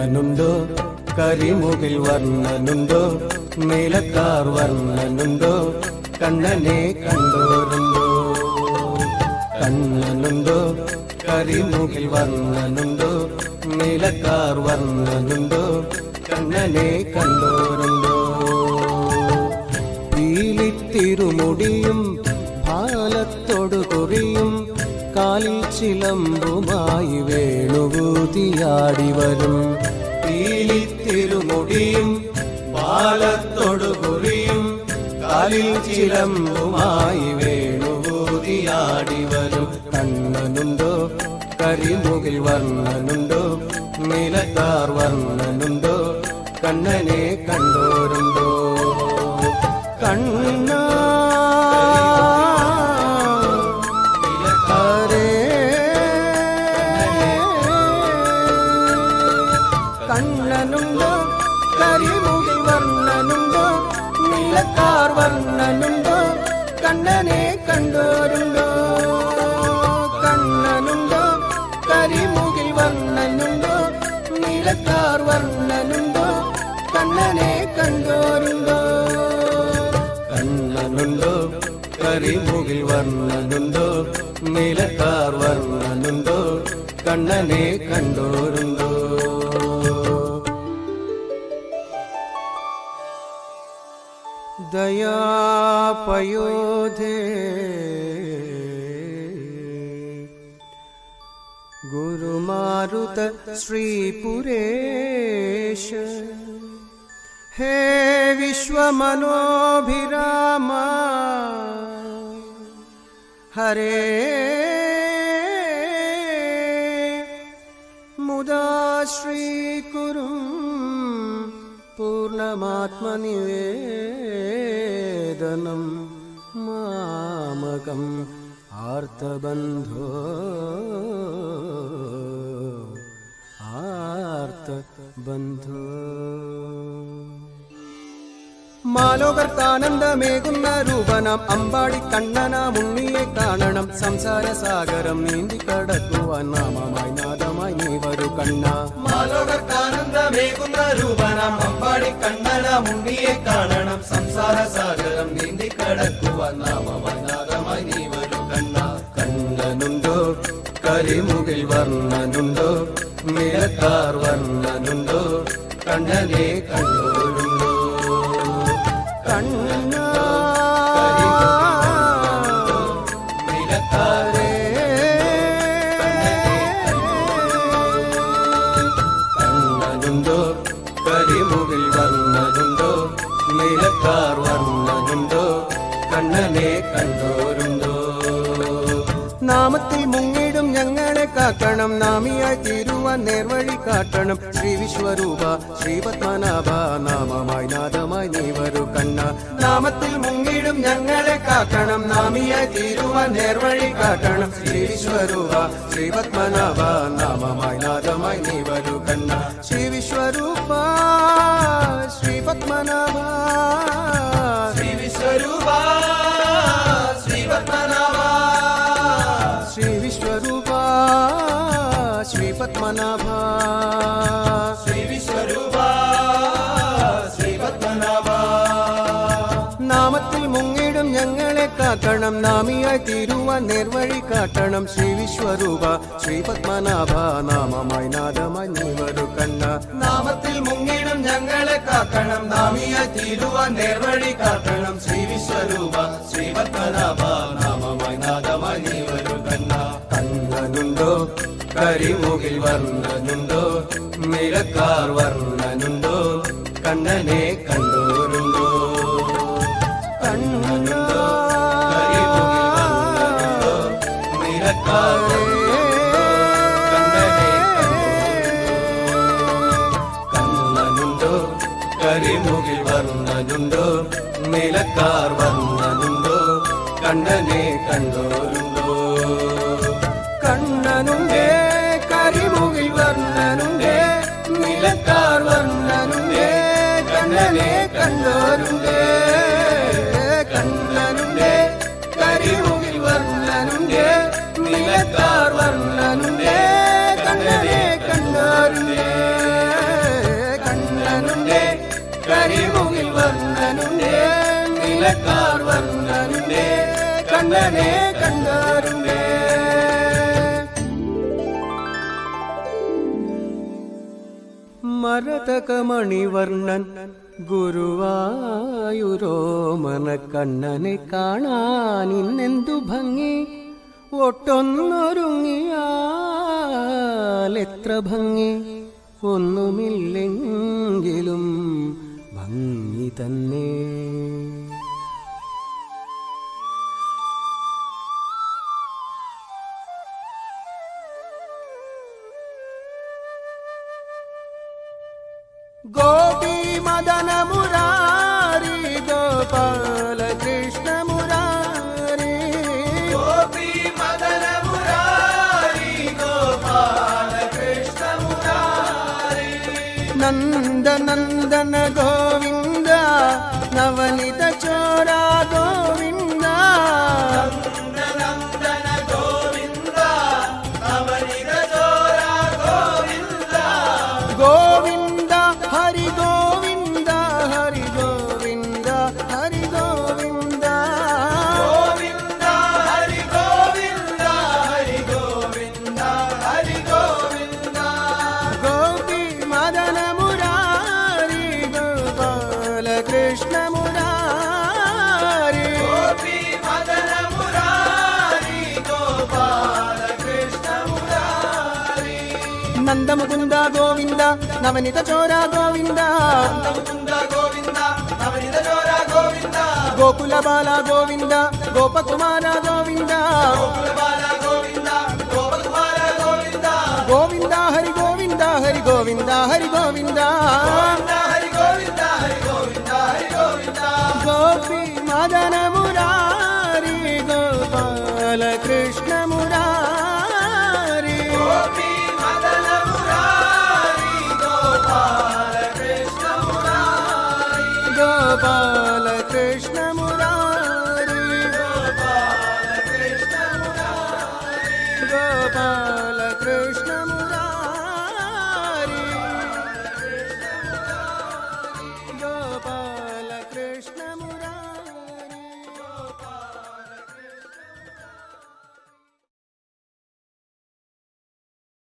കണ്ണനുണ്ടോ കരിമുകിൽ വർണ്ണനുണ്ടോ നീലക്കാർ വർണ്ണനുണ്ടോ കണ്ണനെ കണ്ടോരുണ്ടോ കണ്ണനുണ്ടോ കരിമുകിൽ വർണ്ണനുണ്ടോ നീലക്കാർ വർണ്ണനുണ്ടോ കണ്ണനെ കണ്ടോരുണ്ടോ പീലിത്തിരുമുടിയും ഭാലത്തോടു കുറിയും കാലിൽ ചിലമ്പുമായി വേണുകൂതിയാടി വരും പീലിത്തിരുമുടിയും ഭാലത്തോടു കുറിയും കാലിൽ ചിലമ്പുമായി വേണുകൂതിയാടി വരും കണ്ണനുണ്ടോ കരിമുകിൽ വർണ്ണനുണ്ടോ നീലക്കാർ വർണ്ണനുണ്ടോ കണ്ണനെ കണ്ടോരുണ്ടോ കണ്ണ കണ്ണനുണ്ടോ കരിമുകിൽ വർണ്ണനുണ്ടോ നീലക്കാർ വർണ്ണനുണ്ടോ കണ്ണനെ കണ്ടോരുണ്ടോ കണ്ണനുണ്ടോ കരിമുകിൽ വർണ്ണനുണ്ടോ നീലക്കാർ വർണ്ണനുണ്ടോ കണ്ണനെ കണ്ടോരുണ്ടോ കണ്ണനുണ്ടോ കരിമുകിൽ വർണ്ണനുണ്ടോ നീലക്കാർ വർണ്ണനുണ്ടോ കണ്ണനെ കണ്ടോരുണ്ടോ दयापयोधे गुरुमारुत श्रीपुरेश हे विश्वमनोभिरामा हरे मुदा श्रीकुरुं पूर्णमात्मनिवेदनं मामकम् आर्तबन्धो आर्तबन्धो മാലോകർക്കാനന്ദമേകുന്ന രൂപനാം അമ്പാടി കണ്ണനാം ഉണ്ണിയെ കാണണം സംസാരസാഗരം നീന്തി കടക്കുവാൻ നാമമായി നാദമായി നീ വരൂ കണ്ണ മാലോകർക്കാനന്ദമേകുന്ന രൂപനാം അമ്പാടി കണ്ണനാം ഉണ്ണിയെ കാണണം സംസാരസാഗരം നീന്തി കടക്കുവാൻ നാമമായി നാദമായി നീ വരൂ കണ്ണ കണ്ണനുണ്ടോ കരിമുകിൽ വർണ്ണനുണ്ടോ നീലക്കാർ വർണ്ണനുണ്ടോ കണ്ണനെ കണ്ടോരുണ്ടോ കണ്ണ കണ്ണനുണ്ടോ കരിമുകിൽ വർണ്ണനുണ്ടോ നീലക്കാർ വർണ്ണനുണ്ടോ കണ്ണനെ കണ്ടോരുണ്ടോ നാമത്തിൽ മുങ്ങിടും ഞങ്ങളെ കാക്കണം നാമിയായി തീരുവാൻ നേർവഴി കാട്ടണം ശ്രീ വിശ്വരൂപ ശ്രീ പത്മനാഭ നാമമായി നാദമായി നീ വരൂ കണ്ണ നാമത്തിൽ മുങ്ങിടും ഞങ്ങളെ കാക്കണം നാമിയായി തീരുവാൻ നേർവഴി കാട്ടണം ശ്രീ വിശ്വരൂപ ശ്രീ പത്മനാഭ നാമമായി നാദമായി നീ വരൂ കണ്ണ ശ്രീ വിശ്വരൂപ ശ്രീ പത്മനാഭ ശ്രീ വിശ്വരൂപ ശ്രീ പത്മനാഭ श्री विश्वरूप श्री पद्मनाभ श्री विश्वरूप श्री पद्मनाभ നാമത്തിൽ മുങ്ങിടും ഞങ്ങളെ കാക്കണം നാമിയായി തീരുവാൻ നേർവഴി കാട്ടണം ശ്രീ വിശ്വരൂപ ശ്രീ പത്മനാഭ നാമമായി നാദമായി നീ വരൂ കണ്ണ നാമത്തിൽ മുങ്ങിടും ഞങ്ങളെ കാക്കണം നാമിയായി തീരുവാൻ നേർവഴി കാട്ടണം ശ്രീ വിശ്വരൂപ ശ്രീ പത്മനാഭ നാമമായി നാദമായി നീ വരൂ കണ്ണ കണ്ണനുണ്ടോ കരിമുകിൽ വർണ്ണനുണ്ടോ നീലക്കാർ വർണ്ണനുണ്ടോ കണ്ണനെ കണ്ടോരുണ്ടോ കണ്ണനുണ്ടോ കരിമുകിൽ വർണ്ണനുണ്ടോ നീലക്കാർ കണ്ണനുണ്ടോ കരിമുകിൽ വർണ്ണനുണ്ടോ നീലക്കാർ വർണ്ണനുണ്ടോ കണ്ണനെ കണ്ടോരുണ്ടോ കണ്ണനുണ്ടേ കരിമുകിൽ വർണ്ണനുണ്ടേ നീലക്കാർ വർണ്ണനുണ്ടേ കണ്ണനെ കണ്ടോരുണ്ടേ കണ്ണനുണ്ടേ കരിമുകിൽ വർണ്ണനുണ്ടേ നീലക്കാർ വർണ്ണനുണ്ടേ കണ്ണനെ കണ്ടോരുണ്ടേ വേലക്കാർ വന്നനുണ്ടേ കണ്ണനെ കണ്ടരുണ്ടേ. മരതകമണിവർണ്ണൻ ഗുരുവായൂരോമന കണ്ണനെ കാണാൻ ഇന്നെന്തു ഭംഗി, ഒട്ടൊന്നൊരുങ്ങിയാൽ എത്ര ഭംഗി, ഒന്നുമില്ലെങ്കിലും ഭംഗി തന്നെ. ഗോപി മദന മുരാരി ഗോപാല കൃഷ്ണ മുരാരി, ഗോപി മദന മുരാരി ഗോപാല കൃഷ്ണ മുരാരി. നന്ദ നന്ദന ഗോവിന്ദ നവനിത ചോര ഗോവിന്ദ, നന്ദന ഗോവിന്ദ നവനിത ചോര ഗോവിന്ദ. ഗോവിന്ദ ഹരി ഗോവിന്ദ ഹരി ഗോവിന്ദ ഹരി ഗോവിന്ദ, ഗോവിന്ദ ഹരി ഗോവിന്ദ ഹരി ഗോവിന്ദ ഹരി ഗോവിന്ദ. ഗോപി മദന മുരാരി ഗോപാല കൃഷ്ണ മുരാരി, ഗോപി മദന മുരാരി ഗോപാല കൃഷ്ണ മുരാരി. നന്ദമുകുന്ദ ഗോവിന്ദ നവനിത ചോര ഗോവിന്ദ, മുകുന്ദ ഗോവിന്ദ നവനിത ചോര ഗോവിന്ദ. ഗോകുലബാല ഗോവിന്ദ ഗോപകുമാര ഗോവിന്ദ, ഗോകുലബാല ഗോവിന്ദ ഗോപകുമാര ഗോവിന്ദ. ഗോവിന്ദ ഹരി ഗോവിന്ദ ഹരി ഗോവിന്ദ ഹരി ഗോവിന്ദ, ഹരി ഗോവിന്ദ ഹരി ഗോവിന്ദ ഹരി ഗോവിന്ദ. ഗോപി മദന മുരാരി ഗോപാല കൃഷ്ണ മുരാരി, ഗോപി മദന മുരാരി ഗോപാല കൃഷ്ണ മുരാരി. ഗോപാല